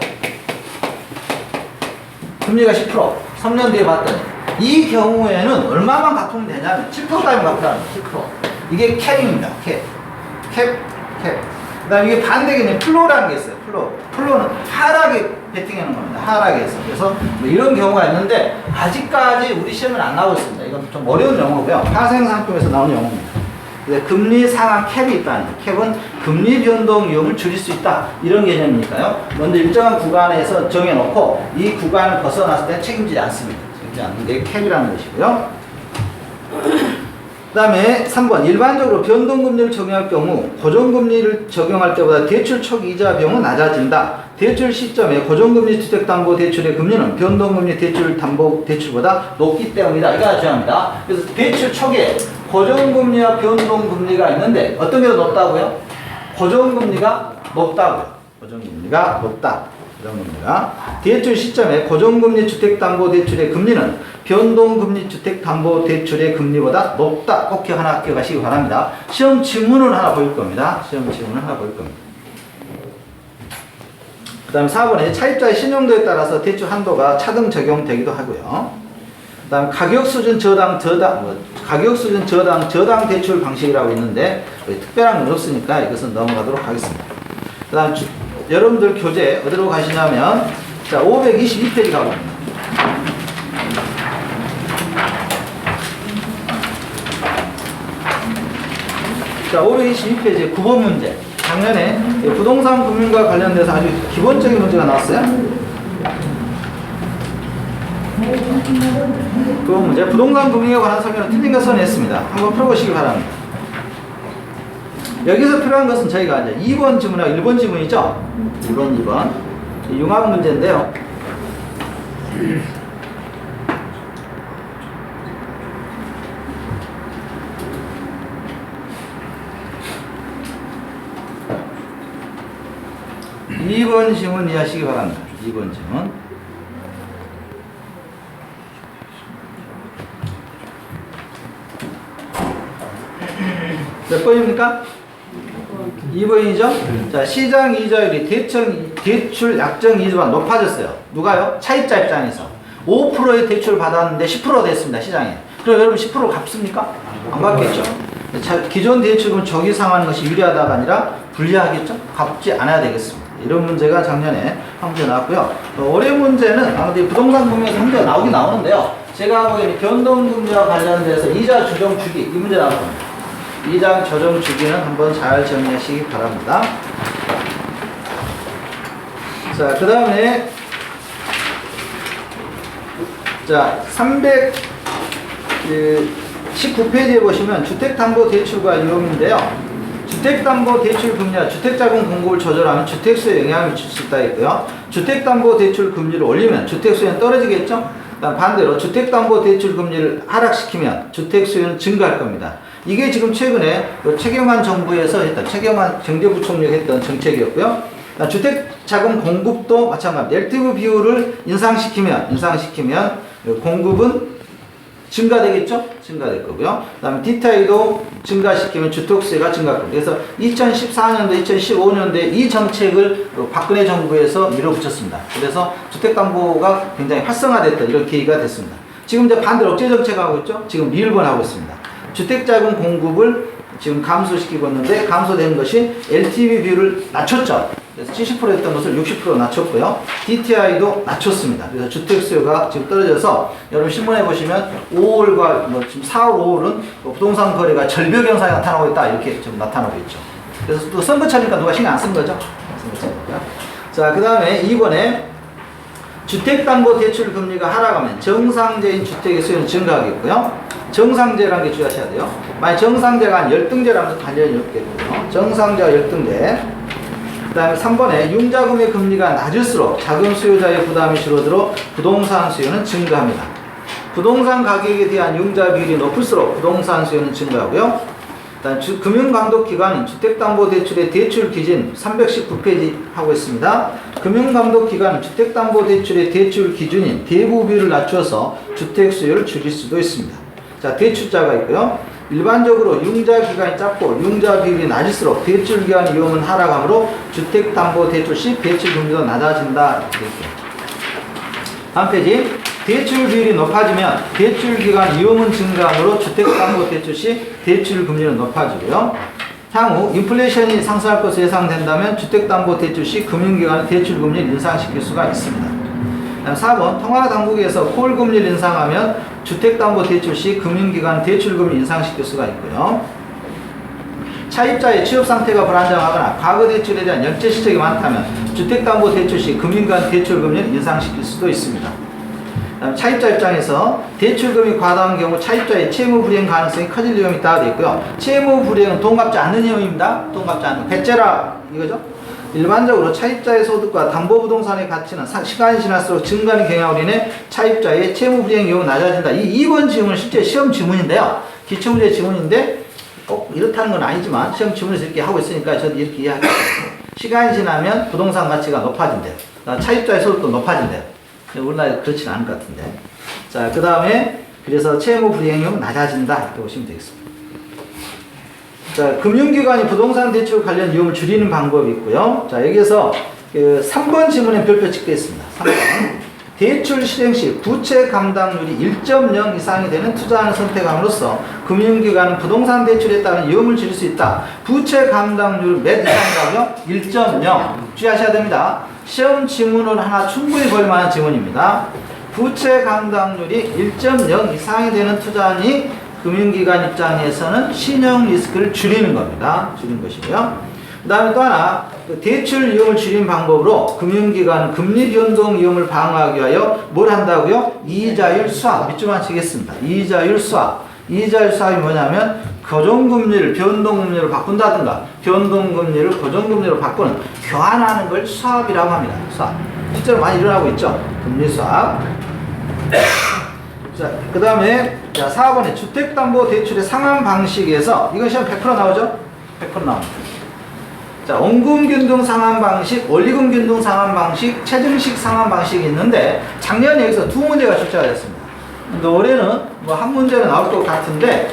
금리가 10%. 3년 뒤에 봤더니 이 경우에는 얼마만 갚으면 되냐면 7%까지 갚으라는 거예요. 7%. 이게 캡입니다. 캡. 그 다음에 이게 반대 개념 플로라는 게 있어요. 플로는 하락에 베팅하는 겁니다. 하락에서. 그래서 뭐 이런 경우가 있는데 아직까지 우리 시험은 안 나오고 있습니다. 이건 좀 어려운 용어고요. 파생상품에서 나오는 용어입니다. 금리 상한 캡이 있다는 거예요. 캡은 금리 변동 위험을 줄일 수 있다. 이런 개념이니까요. 먼저 일정한 구간에서 정해놓고 이 구간을 벗어났을 때 책임지지 않습니다. 책임지지 않는 게 캡이라는 것이고요. 그 다음에 3번 일반적으로 변동금리를 적용할 경우 고정금리를 적용할 때보다 대출 초기 이자 비용은 낮아진다. 대출 시점에 고정금리 주택담보대출의 금리는 변동금리 대출보다 높기 때문이다. 이거 중요합니다. 그래서 대출 초기에 고정금리와 변동금리가 있는데 어떤 게 더 높다고요? 고정금리가 높다고요. 고정금리가 높다. 고정금리가 대출 시점에 고정금리 주택담보대출의 금리는 변동금리 주택담보대출의 금리보다 높다. 꼭 기억하시기 바랍니다. 시험 지문을 하나 보일 겁니다. 그 다음에 4번에 차입자의 신용도에 따라서 대출 한도가 차등 적용되기도 하고요. 그 다음 가격수준 저당 대출 방식이라고 있는데 특별한 건 없으니까 이것은 넘어가도록 하겠습니다. 그 다음 여러분들 교재 어디로 가시냐면 자 522페이지 가봅니다. 자 522페이지 9번 문제. 작년에 부동산 금융과 관련돼서 아주 기본적인 문제가 나왔어요. 9번 문제. 부동산 금융에 관한 설명은 틀린 것을 냈습니다. 한번 풀어보시기 바랍니다. 여기서 필요한 것은 저희가 이제 2번 지문하고 1번 지문이죠? 1번, 2번. 융합 문제인데요. (2번) 지문 이해하시기 바랍니다. 2번 지문. 몇 번입니까? 2번이죠? 자, 시장 이자율이 대출 약정 이자보다 높아졌어요. 누가요? 차입자 입장에서 5%의 대출을 받았는데 10% 됐습니다. 시장에. 그럼 여러분 10% 갚습니까? 안 갚겠죠. 기존 대출금 저기 상하는 것이 유리하다가 아니라 불리하겠죠? 갚지 않아야 되겠습니다. 이런 문제가 작년에 한 문제 나왔고요. 올해 문제는 아무래도 부동산 금융에서 한 문제가 나오긴 나오는데요. 제가 보기에는 변동금리와 관련돼서 이자 조정 주기 이 문제 나올 겁니다. 이자 조정 주기는 한번 잘 정리하시기 바랍니다. 자, 그 다음에 자 319페이지에 보시면 주택담보대출과 유형인데요. 주택담보대출금리와 주택자금 공급을 조절하면 주택수에 영향을 미칠 수 있다 했고요. 주택담보대출금리를 올리면 주택수요는 떨어지겠죠. 반대로 주택담보대출금리를 하락시키면 주택수요는 증가할 겁니다. 이게 지금 최근에 최경환 정부에서 했던, 최경환 경제부총리가 했던 정책이었고요. 주택자금 공급도 마찬가지입니다. LTV 비율을 인상시키면 공급은 증가되겠죠? 증가될 거고요. 그 다음에 DTI도 증가시키면 주택수요가 증가할 겁니다. 그래서 2014년도, 2015년도에 이 정책을 박근혜 정부에서 밀어붙였습니다. 그래서 주택담보가 굉장히 활성화됐던 이런 계기가 됐습니다. 지금 이제 반대로 억제 정책하고 있죠? 지금 리을번하고 있습니다. 주택자금 공급을 지금 감소시키고 있는데 감소된 것이 LTV 비율을 낮췄죠. 그래서 70%였던 것을 60% 낮췄고요. DTI도 낮췄습니다. 그래서 주택 수요가 지금 떨어져서 여러분 신문에 보시면 5월과 지금 4월, 5월은 부동산 거래가 절벽 현상이 나타나고 있다 이렇게 좀 나타나고 있죠. 그래서 또 선거차니까 누가 신경 안 쓴 거죠. 선거차니까. 자, 그 다음에 이번에 주택담보대출 금리가 하락하면 정상제인 주택의 수요는 증가하겠고요. 정상제라는 게 주의하셔야 돼요. 만약 정상제가 한 열등제라면 관련이 없겠고요. 정상제가 열등제. 그 다음에 3번에 융자금의 금리가 낮을수록 자금 수요자의 부담이 줄어들어 부동산 수요는 증가합니다. 부동산 가격에 대한 융자 비율이 높을수록 부동산 수요는 증가하고요. 그다음 금융감독기관은 주택담보대출의 대출 기준 319페이지 하고 있습니다. 금융감독기관은 주택담보대출의 대출 기준인 대부 비율을 낮춰서 주택 수요를 줄일 수도 있습니다. 자, 대출자가 있고요. 일반적으로 융자 기간이 짧고 융자 비율이 낮을수록 대출 기간 위험은 하락하므로 주택담보대출 시 대출 금리도 낮아진다. 다음 페이지. 대출 비율이 높아지면 대출 기간 위험은 증가하므로 주택담보대출 시 대출 금리는 높아지고요. 향후 인플레이션이 상승할 것으로 예상된다면 주택담보대출 시 금융기관은 대출 금리를 인상시킬 수가 있습니다. 4번 통화당국에서 콜금리를 인상하면 주택담보대출 시 금융기관은 대출금리 인상시킬 수가 있고요. 차입자의 취업상태가 불안정하거나 과거 대출에 대한 연체 실적이 많다면 주택담보대출 시 금융기관 대출금리를 인상시킬 수도 있습니다. 차입자 입장에서 대출금이 과다한 경우 차입자의 채무불이행 가능성이 커질 위험이 있다고 되어 있고요. 채무불이행은 돈 갚지 않는 위험입니다. 돈 갚지 않는 배째라 이거죠. 일반적으로 차입자의 소득과 담보부동산의 가치는 시간이 지날수록 증가하는 경향으로 인해 차입자의 채무불이행 위험은 낮아진다. 이 2번 지문은 실제 시험 지문인데요. 기출문제 지문인데 꼭 이렇다는 건 아니지만 시험 지문에서 이렇게 하고 있으니까 저는 이렇게 이해하겠습니다. 시간이 지나면 부동산 가치가 높아진대요. 차입자의 소득도 높아진대요. 우리나라에 그렇지는 않을 것 같은데. 자, 그 다음에 그래서 채무불이행률은 낮아진다 이렇게 보시면 되겠습니다. 자, 금융기관이 부동산 대출 관련 위험을 줄이는 방법이 있고요. 자, 여기에서 3번 지문에 별표 찍혀 있습니다. 3번. 대출 실행 시 부채 감당률이 1.0 이상이 되는 투자안을 선택함으로써 금융기관은 부동산 대출에 따른 위험을 줄일 수 있다. 부채 감당률은 몇 이상이라고요? 1.0. 주의하셔야 됩니다. 시험 지문은 하나 충분히 볼 만한 지문입니다. 부채 감당률이 1.0 이상이 되는 투자안이 금융기관 입장에서는 신용 리스크를 줄이는 겁니다. 줄이는 것이고요. 그 다음에 또 하나 대출 위험을 줄이는 방법으로 금융기관은 금리 변동 위험을 방어하기 위하여 뭘 한다고요? 이자율 수합. 밑줄만 치겠습니다. 이자율 수합. 이자율 수합이 뭐냐면 고정금리를 변동금리로 바꾼다든가 변동금리를 고정금리로 바꾸는 교환하는 걸 수합이라고 합니다. 수합. 실제로 많이 일어나고 있죠. 금리 수합. 자, 그 다음에 4번에 주택담보대출의 상환 방식에서 이건 시험 100% 나오죠? 100% 나옵니다. 자, 원금균등 상환 방식, 원리금균등 상환 방식, 체증식 상환 방식이 있는데 작년에 여기서 두 문제가 출제가 됐습니다. 근데 올해는 뭐 한 문제는 나올 것 같은데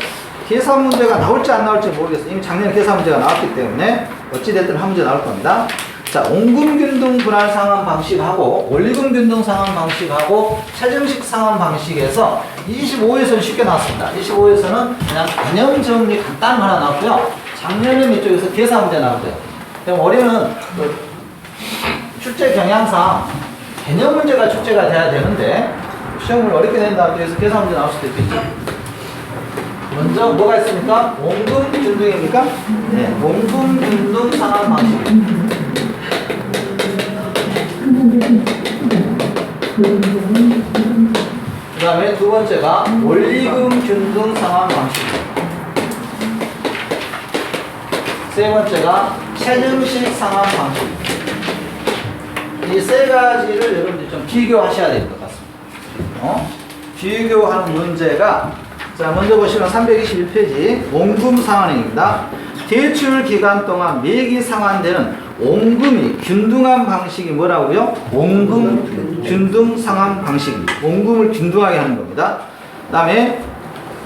계산 문제가 나올지 안 나올지 모르겠어요. 이미 작년에 계산 문제가 나왔기 때문에 어찌됐든 한 문제 나올 겁니다. 자, 온금균등 분할 상환 방식하고 원리금 균등 상환 방식하고 최정식 상환 방식에서 25에서는 쉽게 나왔습니다. 25에서는 그냥 개념 정리 간단한 거 하나 나왔고요. 작년에 이쪽에서 계산 문제 나왔고요. 그럼 올해는 그 출제 경향상 개념 문제가 출제가 돼야 되는데 시험을 어렵게 낸다고 해서 계산 문제 나올 수도 있겠죠. 먼저 뭐가 있습니까? 원금 균등입니까? 네, 원금 균등 상환 방식. 그 다음에 두 번째가 원리금 균등 상환 방식. 세 번째가 최정식 상환 방식. 이 세 가지를 여러분들이 좀 비교하셔야 될 것 같습니다. 비교하는 문제가 자, 먼저 보시면 321페이지 원금 상환행입니다. 대출 기간 동안 매기 상환되는 원금이 균등한 방식이 뭐라고요? 원금 균등 상환 방식입니다. 원금을 균등하게 하는 겁니다. 그 다음에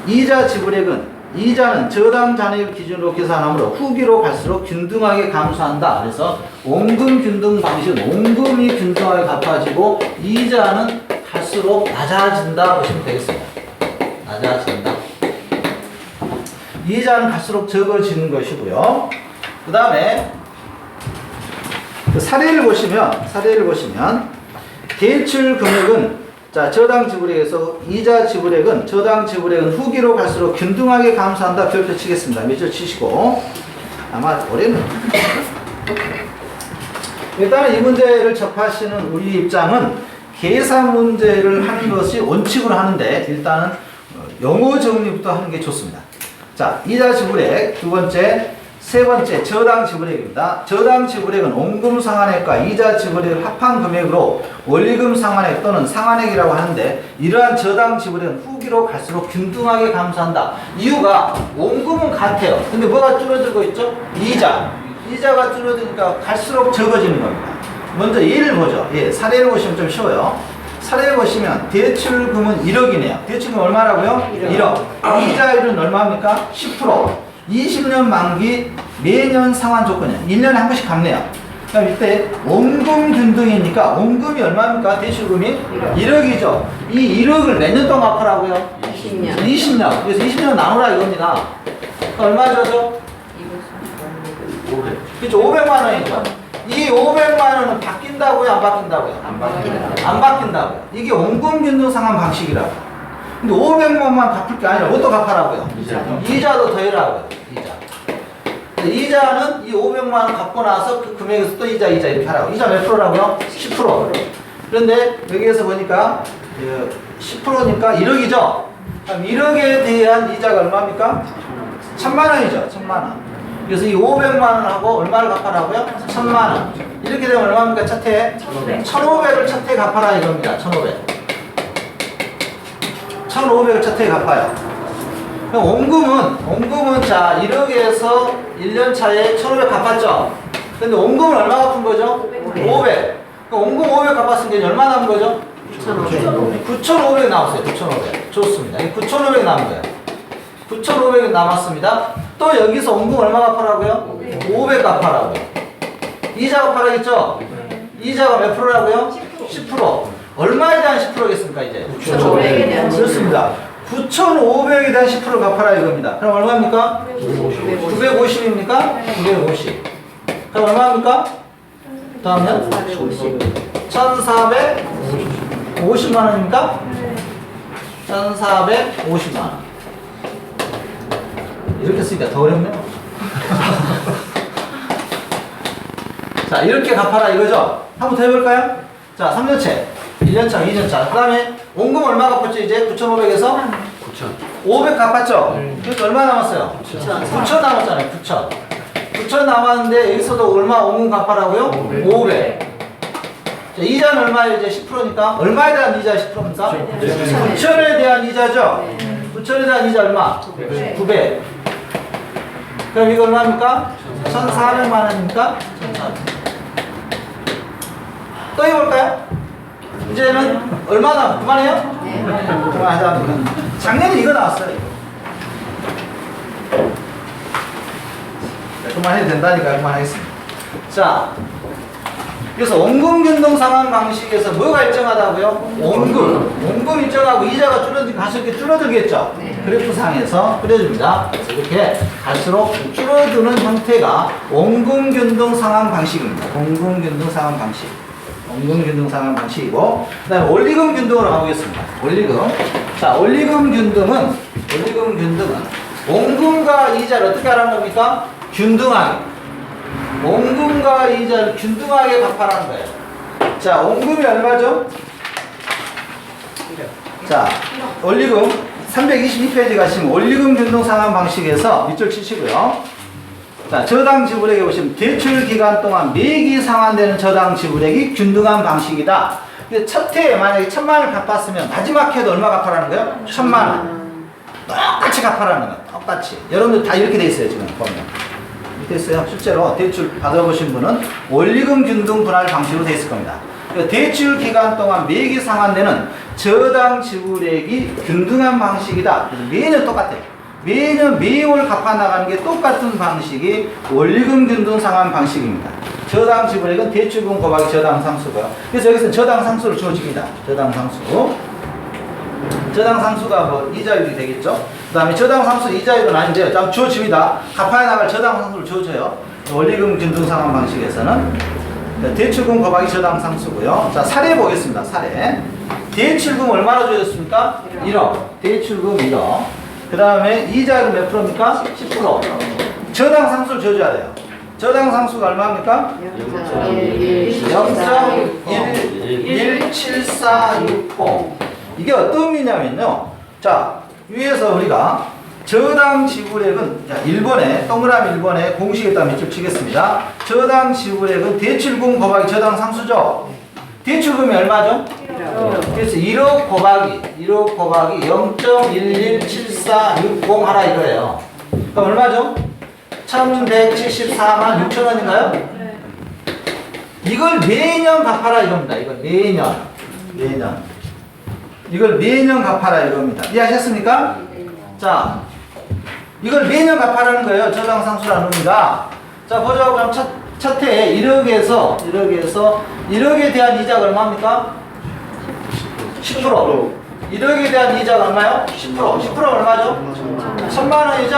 이자 지불액은 이자는 저당 잔액 기준으로 계산하므로 후기로 갈수록 균등하게 감소한다. 그래서 원금 균등 방식은 원금이 균등하게 갚아지고 이자는 갈수록 낮아진다 보시면 되겠습니다. 낮아진다. 이자는 갈수록 적어지는 것이고요. 그 다음에 사례를 보시면 대출 금액은 자, 저당 지불액에서 이자 지불액은 저당 지불액은 후기로 갈수록 균등하게 감소한다. 별표 치겠습니다. 몇 줄 치시고 아마 올해는 일단은 이 문제를 접하시는 우리 입장은 계산 문제를 하는 것이 원칙으로 하는데 일단은 영어 정리부터 하는 게 좋습니다. 자, 이자 지불액 두 번째, 세 번째 저당 지불액입니다. 저당 지불액은 원금 상환액과 이자 지불액을 합한 금액으로 원리금 상환액 또는 상환액이라고 하는데 이러한 저당 지불액은 후기로 갈수록 균등하게 감소한다. 이유가 원금은 같아요. 근데 뭐가 줄어들고 있죠? 이자가 줄어드니까 갈수록 적어지는 겁니다. 먼저 예를 보죠. 예, 사례를 보시면 좀 쉬워요. 사례를 보시면 대출금은 1억이네요. 대출금 얼마라고요? 1억. 이자율은 얼마입니까? 10%. 20년 만기 매년 상환 조건이에요. 1년에 한 번씩 갚네요. 그럼 이때 원금 균등이니까 원금이 얼마입니까? 대출금이 1억이죠. 이 1억을 몇 년 동안 갚으라고요? 20년. 20년. 그래서 20년 나누라 이겁니다. 얼마 줘죠? 그렇죠. 500만 원이죠. 이 500만 원은 바뀐다고요? 안 바뀐다고요? 안 바뀐다고요. 이게 원금 균등 상환 방식이라고. 근데 500만만 갚을 게 아니라 뭣도 갚아라고요? 이자도 더해라고요. 이자는 이 500만 원 갚고 나서 그 금액에서 또 이자 이렇게 하라고. 이자 몇 프로라고요? 10%. 그런데 여기에서 보니까 10%니까 1억이죠? 그럼 1억에 대한 이자가 얼마입니까? 1000만 원이죠. 1000만 원. 그래서 이 500만 원하고 얼마를 갚아라고요? 1000만 원. 이렇게 되면 얼마입니까? 첫 해? 1500을 첫 해 갚아라 이겁니다. 1500. 1500을 첫 해에 갚아요. 원금은 자 1억에서 1년 차에 1500 갚았죠. 근데 원금은 얼마 갚은 거죠? 500. 원금 500 갚았으니까 얼마 남은 거죠? 9,500 나왔어요. 9,500. 좋습니다. 9,500 남은 거예요. 9,500이 남았습니다. 또 여기서 원금 얼마 갚아라고요? 500 갚아라고요. 이자 갚아라겠죠? 이자가 몇 프로라고요? 10%. 얼마에 대한 10%겠습니까, 이제? 9,500에 대한 10%. 그렇습니다. 9,500에 대한 10%를 갚아라 이겁니다. 그럼 얼마입니까? 950입니까? 950. 그럼 얼마입니까? 다음은? 1,450만 원입니까? 1,450만 원. 이렇게 쓰니까 더 어렵네요. 자, 이렇게 갚아라 이거죠? 한번 더 해볼까요? 자, 3년째. 1년차, 2년차. 그 다음에 원금 얼마 갚았죠? 이제 9,500에서 500 갚았죠? 그러니까 얼마 남았어요? 9,000 남았잖아요. 9,000. 9,000 남았는데 여기서도 얼마 원금 갚아라고요? 500. 자, 이자는 얼마예요? 이제 10%니까 얼마에 대한 이자 10%입니까? 9,000에 대한 이자죠? 9,000에 대한 이자 얼마? 900. 그럼 이거 얼마입니까? 1,400만 원입니까? 1,400. 또 해볼까요? 이제는 얼마나 그만해요? 그만하자. 작년에 이거 나왔어요. 그만해도 된다니까 그만하겠습니다. 자, 그래서 원금균등 상환 방식에서 뭐가 일정하다고요? 원금 일정하고 이자가 갈수록 이렇게 줄어들겠죠? 그래프상에서 그려줍니다. 그래서 이렇게 갈수록 줄어드는 형태가 원금균등 상환 방식입니다. 원금균등 상환 방식. 원금균등 상환 방식이고, 그 다음에 원리금균등으로 가보겠습니다. 원리금. 자, 원리금균등은 원금과 이자를 어떻게 하라는 겁니까? 균등하게. 원금과 이자를 균등하게 갚아라는 거예요. 자, 원금이 얼마죠? 자, 원리금 322페이지 가시면 원리금 균등 상환 방식에서 밑줄 치시고요. 자, 저당 지불액에 보시면 대출 기간 동안 매기 상환되는 저당 지불액이 균등한 방식이다. 근데 첫 해에 만약에 1,000만 원을 갚았으면 마지막 해도 얼마 갚아라는 거예요? 1,000만 원. 똑같이 갚아라는 거예요. 똑같이. 여러분들 다 이렇게 돼 있어요, 지금 보면. 됐어요. 실제로 대출 받아보신 분은 원리금 균등 분할 방식으로 되어 있을 겁니다. 대출 기간 동안 매기 상환되는 저당 지불액이 균등한 방식이다. 그래서 매년 똑같아요. 매년 매월 갚아 나가는 게 똑같은 방식이 원리금 균등 상환 방식입니다. 저당 지불액은 대출금 곱하기 저당 상수고요. 그래서 여기서는 저당 상수를 주어집니다. 저당 상수. 저당 상수가 뭐 이자율이 되겠죠. 그 다음에 저당 상수 이자율은 아닌데요. 좀 주어집니다. 갚아야 나갈 저당 상수를 주어져요. 원리금 균등 상환 방식에서는 대출금 곱하기 저당 상수고요. 자, 사례 보겠습니다. 사례. 대출금 얼마나 주어졌습니까? 1억. 대출금 1억. 그 다음에 이자율은 몇 프로입니까? 10%. 저당 상수를 주어줘야 돼요. 저당 상수가 얼마입니까? 0.17460. 이게 어떤 의미냐면요. 자, 위에서 우리가 저당 지불액은, 자, 1번에, 동그라미 1번에 공식에 따라 밑줄 치겠습니다. 저당 지불액은 대출금 곱하기 저당 상수죠? 대출금이 얼마죠? 그래서 1억 곱하기 0.117460 하라 이거예요. 그럼 얼마죠? 1174만 6천 원인가요? 네. 이걸 매년 갚아라 이겁니다. 이걸 매년. 이걸 매년 갚아라 이겁니다. 이해하셨습니까? 자, 이걸 매년 갚아라는 거예요. 저당 상수라는 겁니다. 자, 보자. 그럼 첫 해에 1억에서 1억에 대한 이자가 얼마입니까? 10%. 1억에 대한 이자가 얼마요? 10%. 10%가 얼마죠? 1,000만 원이죠?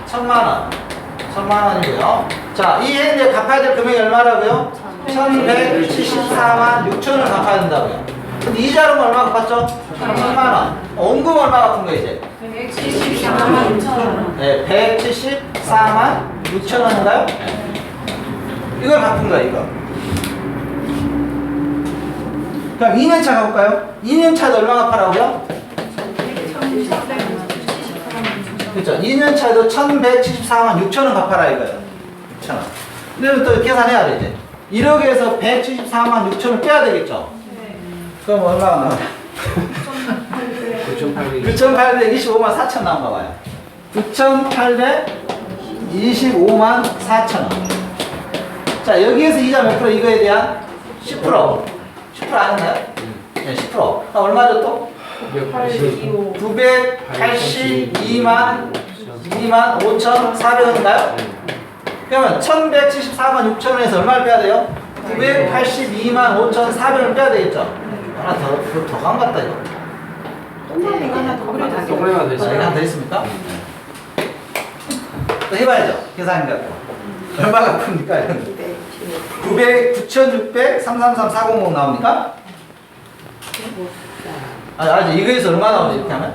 1,000만 원. 1,000만 원이고요. 자, 이 해에 이제 갚아야 될 금액이 얼마라고요? 1,174만 6천 원을 갚아야 된다고요. 근데 이자는 얼마 갚았죠? 1,000만 원. 원금 얼마 갚은 거예요, 이제? 174만 6천 원. 네, 174만 6천 원인가요? 이걸 갚은 거예요, 이거. 그럼 2년차 가볼까요? 2년차도 얼마 갚아라고요? 그렇죠. 2년차도 1,174만 6천 원 갚아라 이거예요. 6천 원. 근데 또 계산해야 돼, 이제. 1억에서 174만 6천 원 빼야 되겠죠? 그럼 얼마가 나와요? 9,825만 4천 나온가 봐요. 9,825만 4천 원. 자, 여기에서 이자 몇 프로 이거에 대한 10%. 10% 아닌가요? 네, 10%. 그럼 얼마죠 또? 982만 5,400원인가요? 그러면 1,174만 6천 원에서 얼마를 빼야 돼요? 982만 5,400원 빼야 되겠죠? 하나 더 간 것 같다 이거. 동그라미가 하나 더 그려져. 동그라미가 더 있어요. 하나 더 있습니까? 또 해봐야죠. 계산 갖고. 얼마가 큽니까? 9,600, 333,400 나옵니까? 아니, 이거에서 얼마 나오지, 이렇게 하면?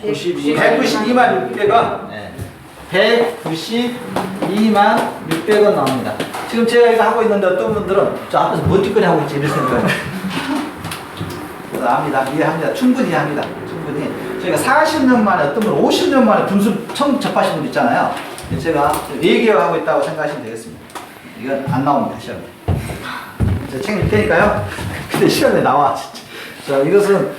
192만 600원. 네. 192만 600원 나옵니다. 지금 제가 이거 하고 있는데 어떤 분들은 저 앞에서 뭔 짓거리 하고 있지, 이럴 생각을. 압니다. 이해합니다. 충분히 합니다. 충분히. 저희가 40년 만에, 어떤 분 50년 만에 분수 처음 접하신 분 있잖아요. 제가 4개월 하고 있다고 생각하시면 되겠습니다. 이건 안 나옵니다, 시험에. 제가 챙길 테니까요. 근데 시험에 나와, 진짜. 자, 이것은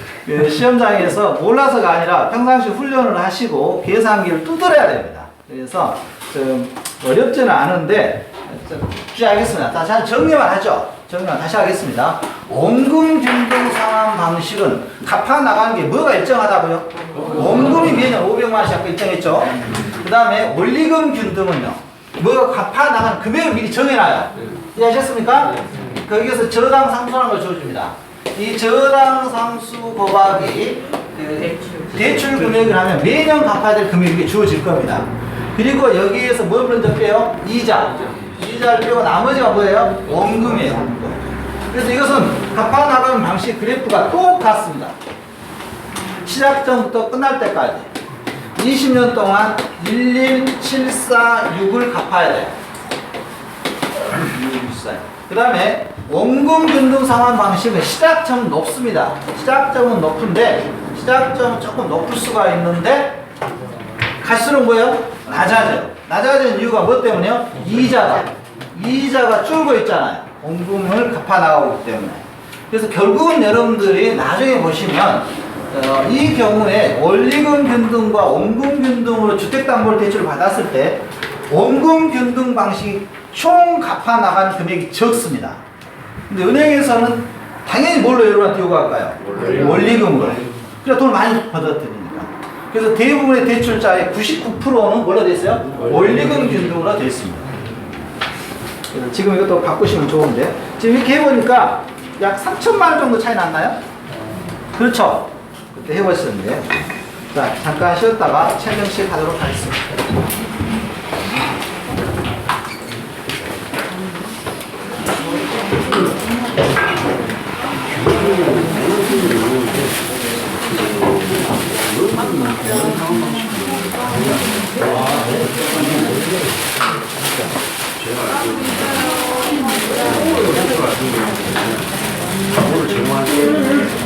시험장에서 몰라서가 아니라 평상시 훈련을 하시고 계산기를 두드려야 됩니다. 그래서 좀 어렵지는 않은데, 쭉 알겠습니다. 자, 잘 정리만 하죠. 정리만 다시 하겠습니다. 원금 균등 상환 방식은 갚아 나가는 게 뭐가 일정하다고요? 원금이 매년 500만 원씩 아까 일정했죠. 그 다음에 원리금 균등은요. 뭐가 갚아 나가는 금액을 미리 정해놔요. 이해하셨습니까? 거기에서 저당 상수라는 걸 줘줍니다. 이 저당 상수 곱하기 그 대출 금액을 하면 매년 갚아야 될 금액이 주어질 겁니다. 그리고 여기에서 뭘 먼저 빼요? 이자를 빼고 나머지가 뭐예요? 원금이에요. 원금. 그래서 이것은 갚아 나가는 방식 그래프가 똑같습니다. 시작점부터 끝날 때까지 20년 동안 11746을 갚아야 돼요. 그 다음에 원금 균등 상환 방식은 시작점은 높습니다. 시작점은 높은데 시작점은 조금 높을 수가 있는데 갈수록 뭐예요? 낮아져요. 낮아지는 이유가 뭐 때문에요? 이자가 줄고 있잖아요. 원금을 갚아 나가고 있기 때문에. 그래서 결국은 여러분들이 나중에 보시면 이 경우에 원리금 균등과 원금 균등으로 주택담보대출을 받았을 때 원금 균등 방식이 총 갚아 나가는 금액이 적습니다. 근데 은행에서는 당연히 뭘로 여러분한테 요구할까요? 원리금으로. 그래서 돈을 많이 받아들이니까. 그래서 대부분의 대출자의 99%는 뭘로 돼 있어요? 원리금 균등으로 돼 있습니다. 지금 이것도 바꾸시면 좋은데 지금 이렇게 해보니까 약 3천만 원 정도 차이 났나요? 그렇죠? 그때 해보셨는데 자 잠깐 쉬었다가 채명식 하도록 하겠습니다. 제가 알고 있는 거는 제공하는